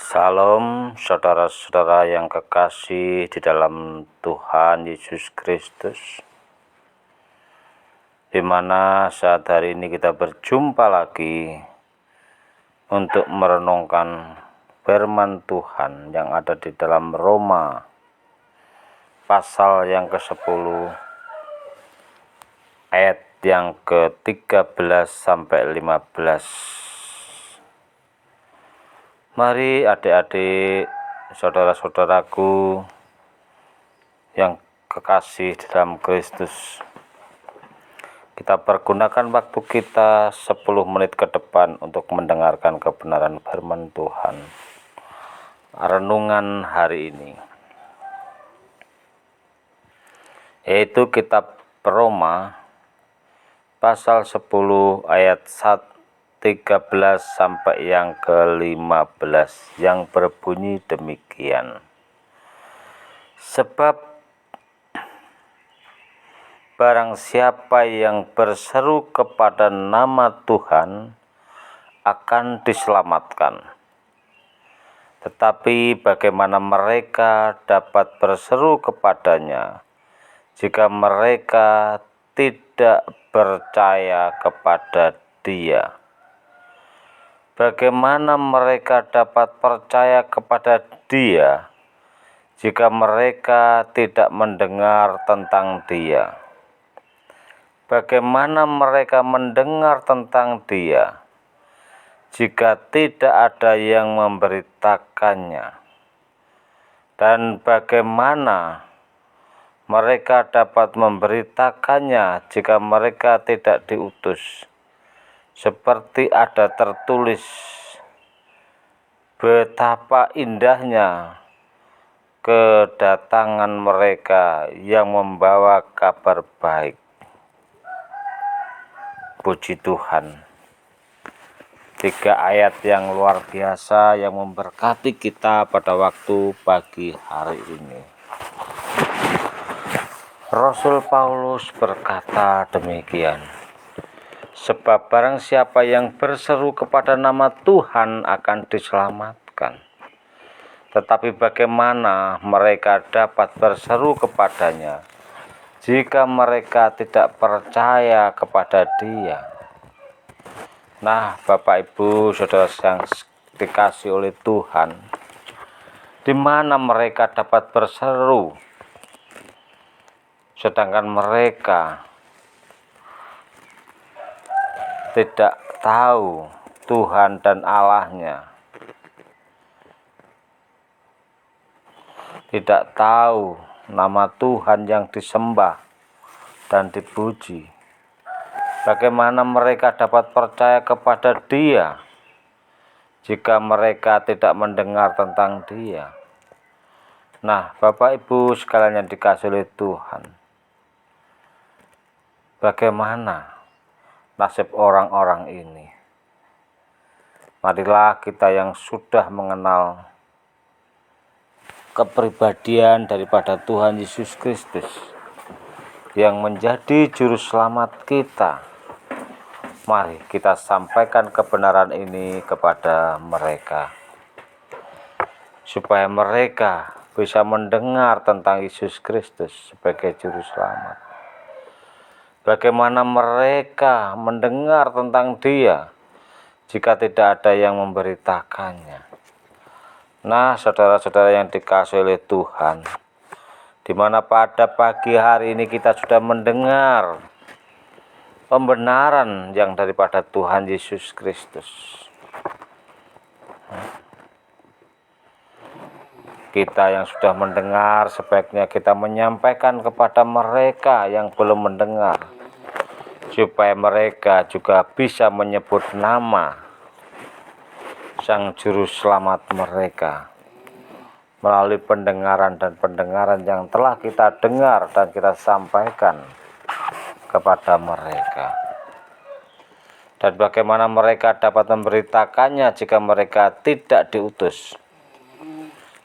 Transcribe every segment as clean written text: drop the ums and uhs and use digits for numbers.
Salam saudara-saudara yang kekasih di dalam Tuhan Yesus Kristus, di mana saat hari ini kita berjumpa lagi untuk merenungkan firman Tuhan yang ada di dalam Roma pasal yang ke-10 ayat yang ke-13 sampai 15. Mari adik-adik, saudara-saudaraku yang kekasih dalam Kristus, kita pergunakan waktu kita 10 menit ke depan untuk mendengarkan kebenaran firman Tuhan. Renungan hari ini yaitu kitab Roma pasal 10 ayat 13 sampai yang ke-15 yang berbunyi demikian. Sebab barang siapa yang berseru kepada nama Tuhan akan diselamatkan. Tetapi bagaimana mereka dapat berseru kepadanya jika mereka tidak percaya kepada Dia? Bagaimana mereka dapat percaya kepada Dia jika mereka tidak mendengar tentang Dia? Bagaimana mereka mendengar tentang Dia jika tidak ada yang memberitakannya? Dan bagaimana mereka dapat memberitakannya jika mereka tidak diutus? Seperti ada tertulis, betapa indahnya kedatangan mereka yang membawa kabar baik. Puji Tuhan. 3 ayat yang luar biasa yang memberkati kita pada waktu pagi hari ini. Rasul Paulus berkata demikian. Sebab barang siapa yang berseru kepada nama Tuhan akan diselamatkan. Tetapi bagaimana mereka dapat berseru kepadanya jika mereka tidak percaya kepada Dia? Nah, Bapak Ibu Saudara yang dikasih oleh Tuhan, di mana mereka dapat berseru sedangkan mereka tidak tahu Tuhan dan Allahnya, tidak tahu nama Tuhan yang disembah dan dipuji. Bagaimana mereka dapat percaya kepada Dia jika mereka tidak mendengar tentang Dia? Nah, Bapak Ibu sekalian yang dikasihi oleh Tuhan, bagaimana nasib orang-orang ini? Marilah kita yang sudah mengenal kepribadian daripada Tuhan Yesus Kristus yang menjadi juru selamat kita, mari kita sampaikan kebenaran ini kepada mereka, supaya mereka bisa mendengar tentang Yesus Kristus sebagai juru selamat. Bagaimana mereka mendengar tentang Dia jika tidak ada yang memberitakannya? Nah, saudara-saudara yang dikasihi oleh Tuhan, di mana pada pagi hari ini kita sudah mendengar pembenaran yang daripada Tuhan Yesus Kristus. Kita yang sudah mendengar, sebaiknya kita menyampaikan kepada mereka yang belum mendengar, supaya mereka juga bisa menyebut nama Sang Juru Selamat mereka melalui pendengaran dan pendengaran yang telah kita dengar dan kita sampaikan kepada mereka. Dan bagaimana mereka dapat memberitakannya jika mereka tidak diutus?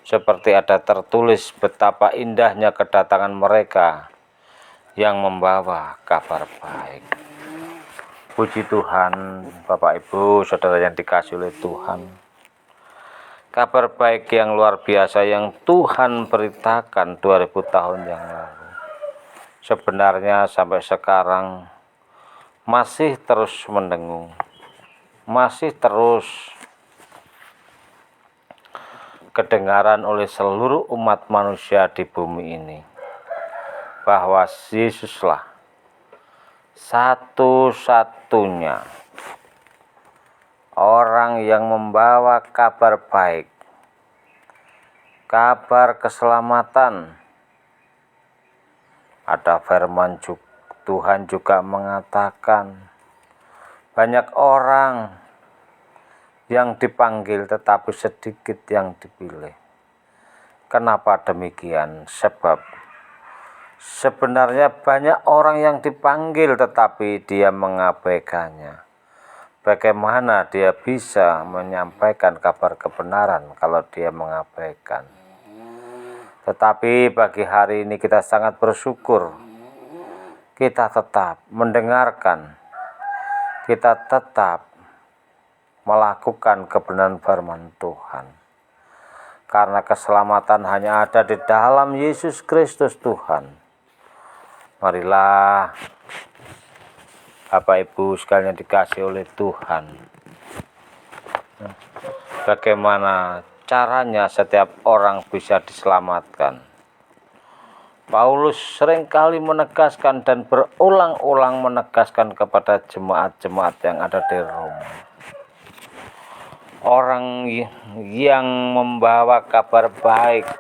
Seperti ada tertulis, betapa indahnya kedatangan mereka yang membawa kabar baik. Puji Tuhan, Bapak Ibu Saudara yang dikasihi oleh Tuhan. kabar baik yang luar biasa yang Tuhan beritakan 2000 tahun yang lalu sebenarnya sampai sekarang masih terus mendengung, masih terus kedengaran oleh seluruh umat manusia di bumi ini, bahwa Yesuslah satu-satunya orang yang membawa kabar baik, kabar keselamatan. Ada firman Tuhan juga mengatakan, banyak orang yang dipanggil tetapi sedikit yang dipilih. Kenapa demikian? Sebab sebenarnya banyak orang yang dipanggil tetapi dia mengabaikannya. Bagaimana dia bisa menyampaikan kabar kebenaran kalau dia mengabaikan? Tetapi pagi hari ini kita sangat bersyukur, kita tetap mendengarkan, kita tetap melakukan kebenaran firman Tuhan. Karena keselamatan hanya ada di dalam Yesus Kristus Tuhan. Marilah Bapak Ibu sekalian dikasih oleh Tuhan, bagaimana caranya setiap orang bisa diselamatkan. Paulus seringkali menegaskan dan berulang-ulang menegaskan kepada jemaat-jemaat yang ada di Roma. Orang yang membawa kabar baik.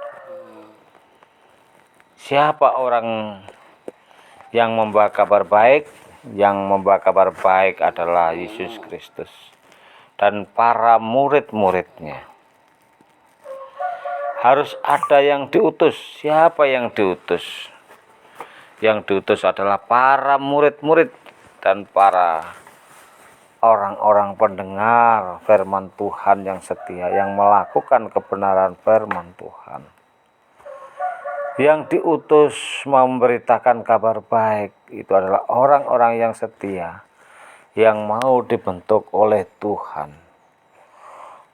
Siapa orang yang membawa kabar baik? Yang membawa kabar baik adalah Yesus Kristus dan para murid-muridnya. Harus ada yang diutus. Siapa yang diutus? Yang diutus adalah para murid-murid dan para orang-orang pendengar firman Tuhan yang setia, yang melakukan kebenaran firman Tuhan. Yang diutus memberitakan kabar baik itu adalah orang-orang yang setia, yang mau dibentuk oleh Tuhan.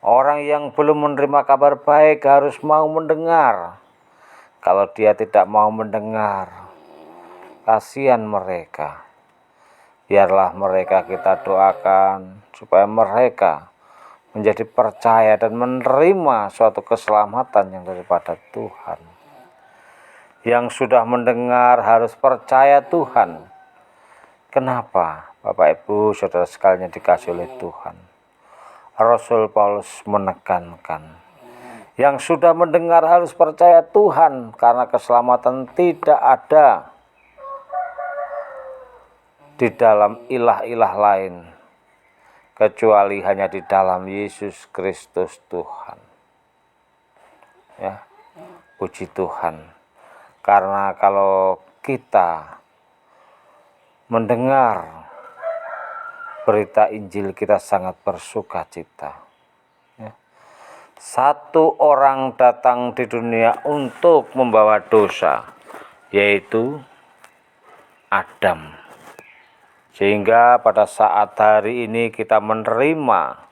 Orang yang belum menerima kabar baik harus mau mendengar. Kalau dia tidak mau mendengar, kasihan mereka. Biarlah mereka kita doakan supaya mereka menjadi percaya dan menerima suatu keselamatan yang daripada Tuhan. Yang sudah mendengar harus percaya Tuhan. Kenapa? Bapak Ibu saudara sekalian dikasih oleh Tuhan. Rasul Paulus menekankan, yang sudah mendengar harus percaya Tuhan, karena keselamatan tidak ada di dalam ilah-ilah lain kecuali hanya di dalam Yesus Kristus Tuhan. Ya, puji Tuhan. Karena kalau kita mendengar berita Injil, kita sangat bersuka cita. Ya. Satu orang datang di dunia untuk membawa dosa, yaitu Adam. Sehingga pada saat hari ini kita menerima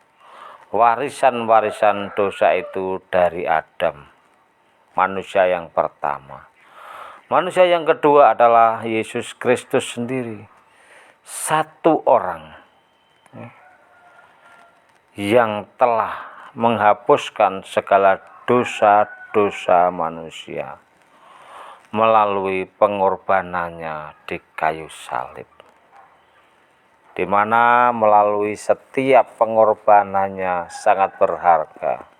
warisan-warisan dosa itu dari Adam, manusia yang pertama. Manusia yang kedua adalah Yesus Kristus sendiri. Satu orang yang telah menghapuskan segala dosa-dosa manusia melalui pengorbanannya di kayu salib. Di mana melalui setiap pengorbanannya sangat berharga.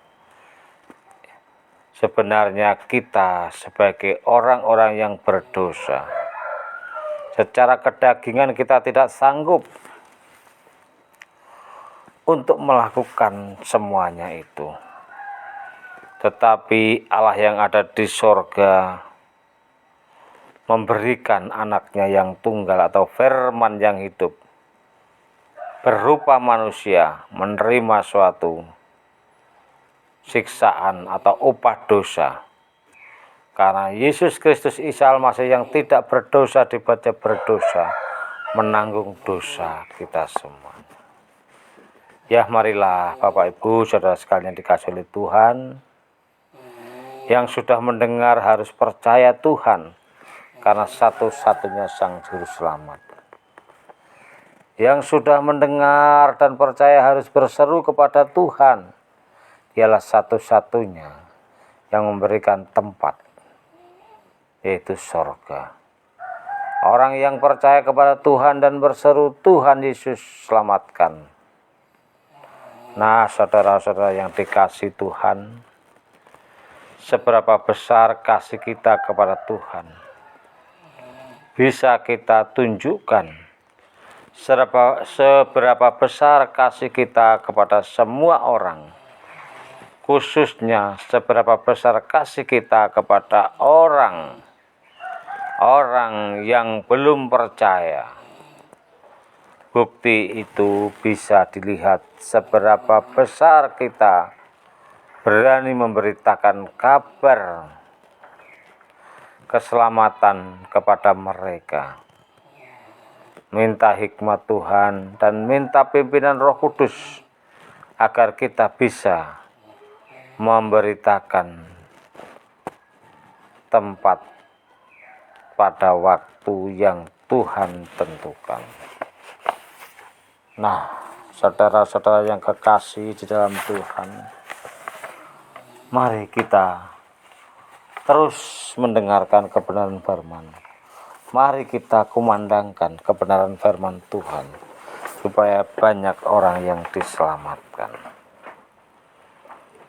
Sebenarnya kita sebagai orang-orang yang berdosa, secara kedagingan kita tidak sanggup untuk melakukan semuanya itu. Tetapi Allah yang ada di sorga memberikan anaknya yang tunggal atau firman yang hidup, berupa manusia, menerima suatu siksaan atau upah dosa. Karena Yesus Kristus Isa Al-Masih yang tidak berdosa dibaca berdosa, menanggung dosa kita semua. Ya, marilah Bapak Ibu Saudara sekalian dikasihi oleh Tuhan. Yang sudah mendengar harus percaya Tuhan, karena satu-satunya Sang Juru Selamat. Yang sudah mendengar dan percaya harus berseru kepada Tuhan. Dialah satu-satunya yang memberikan tempat, yaitu sorga. Orang yang percaya kepada Tuhan dan berseru, Tuhan Yesus selamatkan. Nah, saudara-saudara yang dikasihi Tuhan, seberapa besar kasih kita kepada Tuhan bisa kita tunjukkan. Seberapa besar kasih kita kepada semua orang, khususnya seberapa besar kasih kita kepada orang yang belum percaya. Bukti itu bisa dilihat seberapa besar kita berani memberitakan kabar keselamatan kepada mereka. Minta hikmat Tuhan dan minta pimpinan Roh Kudus agar kita bisa memberitakan tempat pada waktu yang Tuhan tentukan. Nah, saudara-saudara yang kekasih di dalam Tuhan, mari kita terus mendengarkan kebenaran firman. Mari kita kumandangkan kebenaran firman Tuhan, supaya banyak orang yang diselamatkan.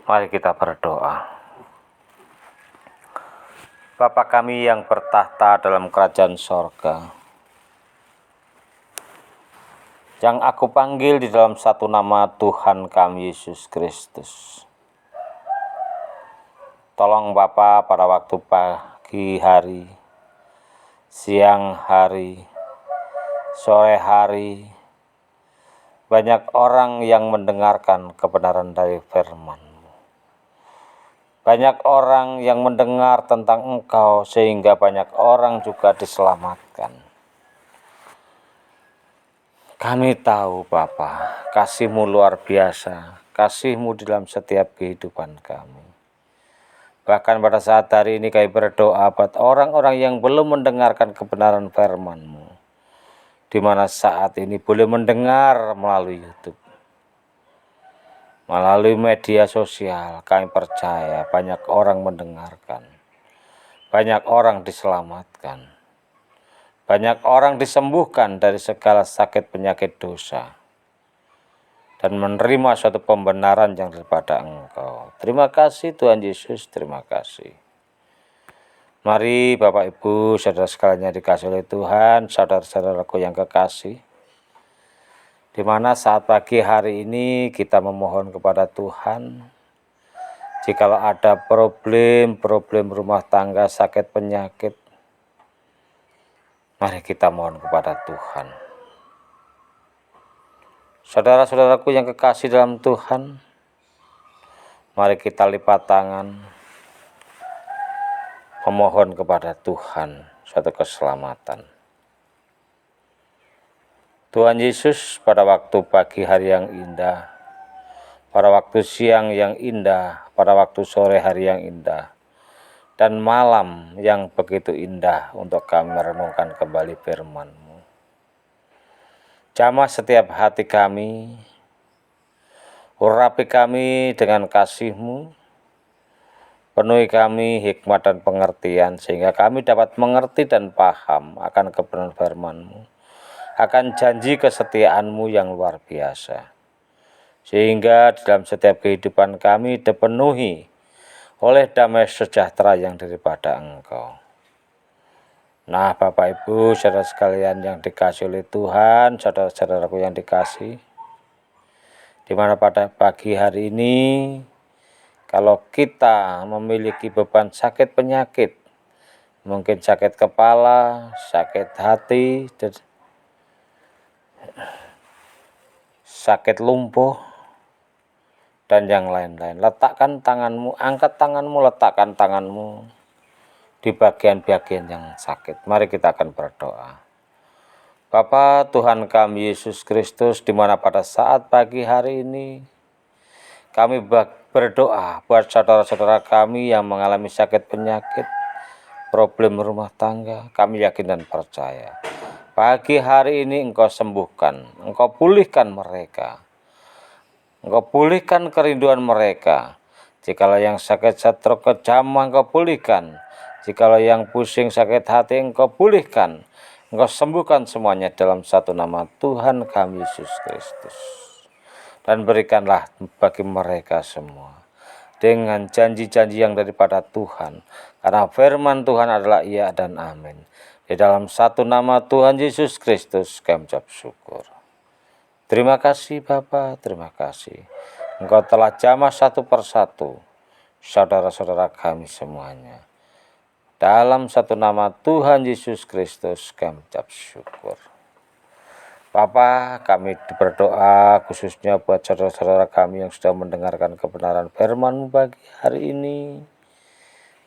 Mari kita berdoa. Bapa kami yang bertahta dalam kerajaan sorga, yang aku panggil di dalam satu nama Tuhan kami Yesus Kristus. Tolong Bapa pada waktu pagi hari, siang hari, sore hari, banyak orang yang mendengarkan kebenaran dari firman-Mu. Banyak orang yang mendengar tentang Engkau sehingga banyak orang juga diselamatkan. Kami tahu Bapa, kasih-Mu luar biasa, kasih-Mu dalam setiap kehidupan kami. Bahkan pada saat hari ini kami berdoa buat orang-orang yang belum mendengarkan kebenaran firman-Mu, di mana saat ini boleh mendengar melalui YouTube, melalui media sosial. Kami percaya banyak orang mendengarkan, banyak orang diselamatkan, banyak orang disembuhkan dari segala sakit penyakit dosa, dan menerima suatu pembenaran yang daripada Engkau. Terima kasih Tuhan Yesus, terima kasih. Mari Bapak Ibu saudara sekalian dikasih oleh Tuhan, saudara-saudaraku yang kekasih, di mana saat pagi hari ini kita memohon kepada Tuhan, jikalau ada problem rumah tangga, sakit penyakit, mari kita mohon kepada Tuhan. Saudara-saudaraku yang kekasih dalam Tuhan, mari kita lipat tangan, memohon kepada Tuhan suatu keselamatan. Tuhan Yesus, pada waktu pagi hari yang indah, pada waktu siang yang indah, pada waktu sore hari yang indah, dan malam yang begitu indah untuk kami merenungkan kembali firman-Mu. Jamah setiap hati kami, urapi kami dengan kasih-Mu, penuhi kami hikmat dan pengertian, sehingga kami dapat mengerti dan paham akan kebenaran firman-Mu, akan janji kesetiaan-Mu yang luar biasa, sehingga dalam setiap kehidupan kami dipenuhi oleh damai sejahtera yang daripada Engkau. Nah Bapak Ibu saudara sekalian yang dikasihi oleh Tuhan, saudara-saudaraku yang dikasihi, di mana pada pagi hari ini, kalau kita memiliki beban sakit penyakit, mungkin sakit kepala, sakit hati, sakit lumpuh, dan yang lain-lain, letakkan tanganmu, angkat tanganmu, letakkan tanganmu di bagian-bagian yang sakit. Mari kita akan berdoa. Bapa Tuhan kami Yesus Kristus, di mana pada saat pagi hari ini kami berdoa buat saudara-saudara kami yang mengalami sakit penyakit, problem rumah tangga, kami yakin dan percaya. Pagi hari ini Engkau sembuhkan, Engkau pulihkan mereka. Engkau pulihkan kerinduan mereka. Jikalau yang sakit stroke kejamah Engkau pulihkan. Jikalau yang pusing sakit hati Engkau pulihkan. Engkau sembuhkan semuanya dalam satu nama Tuhan kami Yesus Kristus. Dan berikanlah bagi mereka semua dengan janji-janji yang daripada Tuhan. Karena firman Tuhan adalah iya dan amin. Di dalam satu nama Tuhan Yesus Kristus kami ucap syukur. Terima kasih Bapa, terima kasih. Engkau telah jamah satu persatu saudara-saudara kami semuanya. Dalam satu nama Tuhan Yesus Kristus kami ucap syukur. Bapa, kami berdoa khususnya buat saudara-saudara kami yang sudah mendengarkan kebenaran firman-Mu pagi hari ini.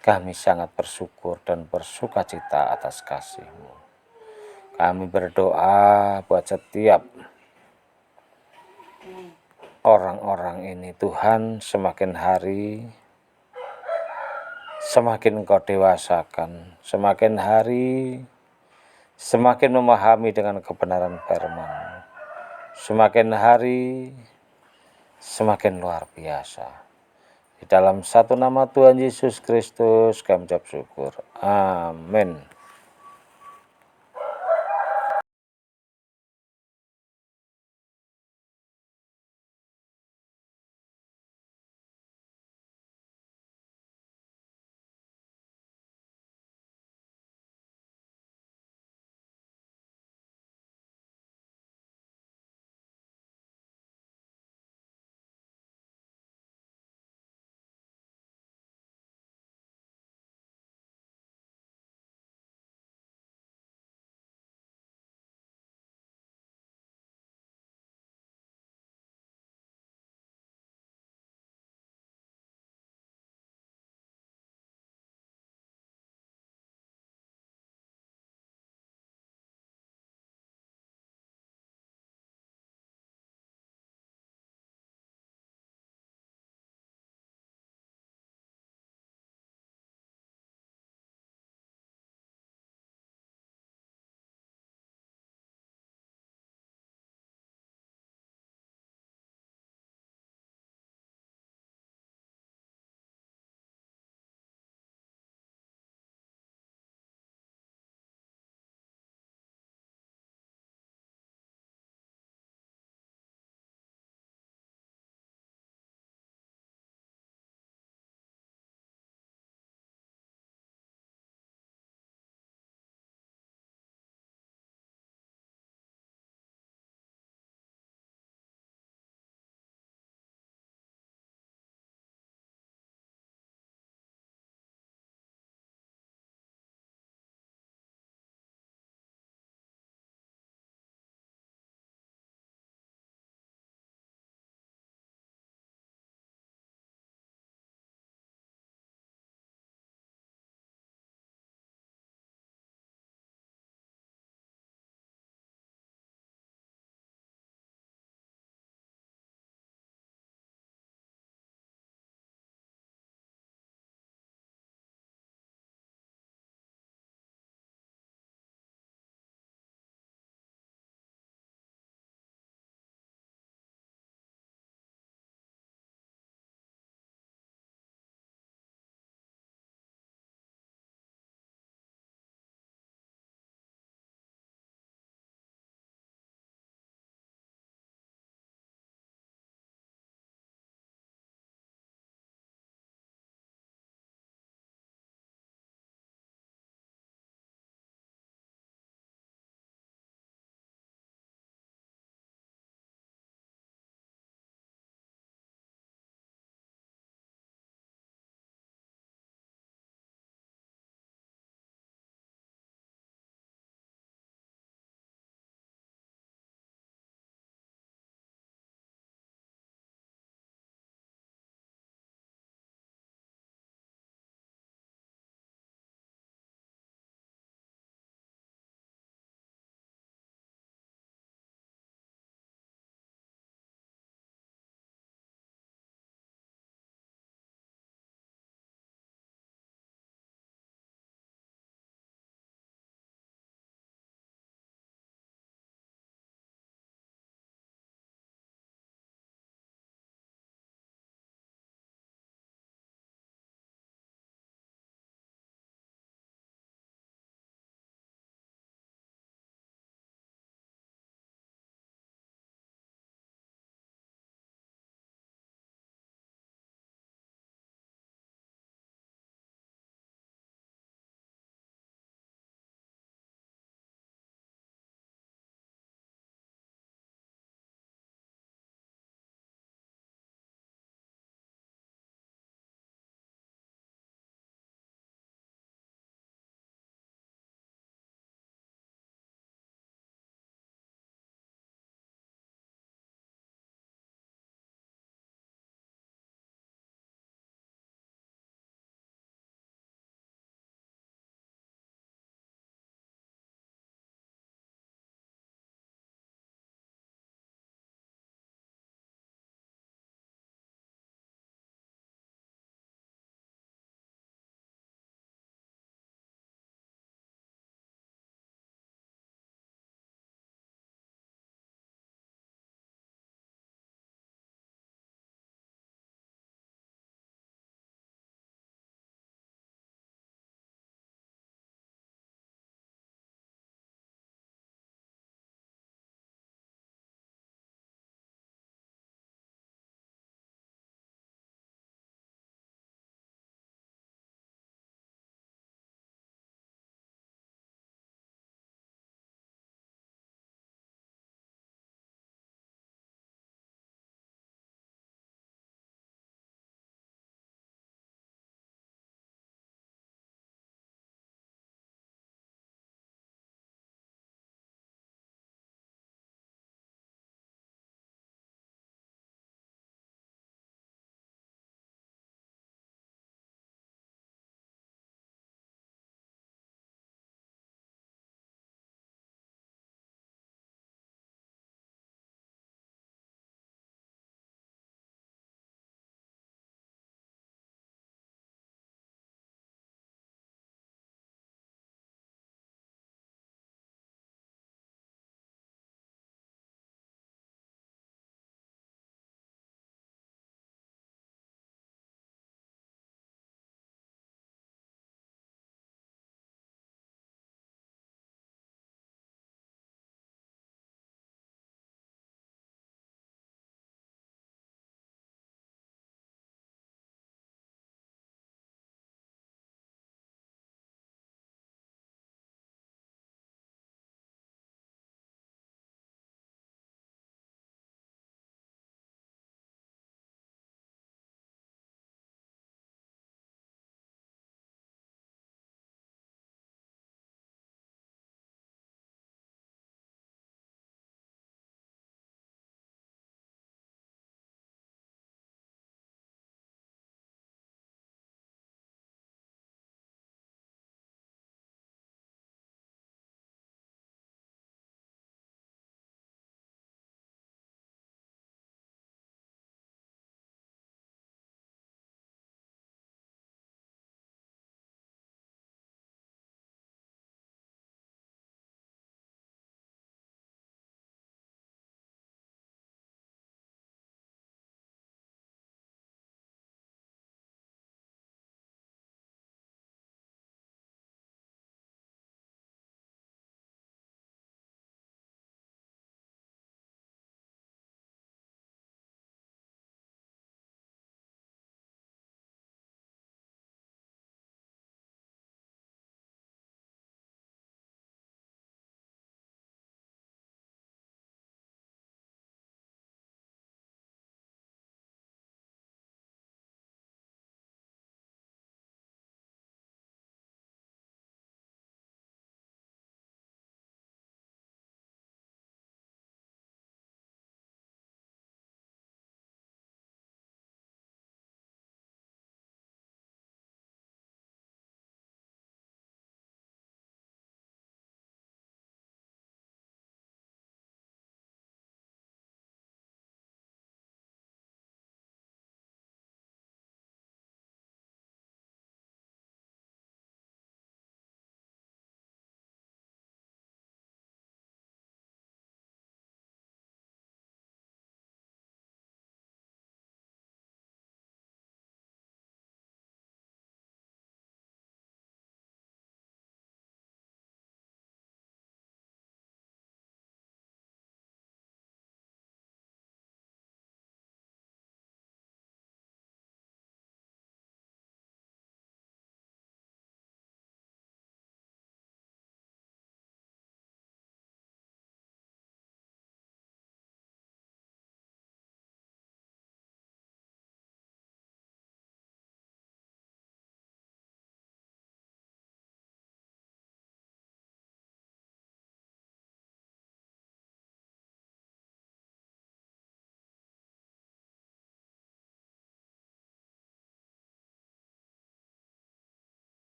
Kami sangat bersyukur dan bersukacita atas kasih-Mu. Kami berdoa buat setiap orang-orang ini, Tuhan, semakin hari semakin Engkau dewasakan, semakin hari semakin memahami dengan kebenaran firman, semakin hari semakin luar biasa. Di dalam satu nama Tuhan Yesus Kristus kami ucap syukur. Amin.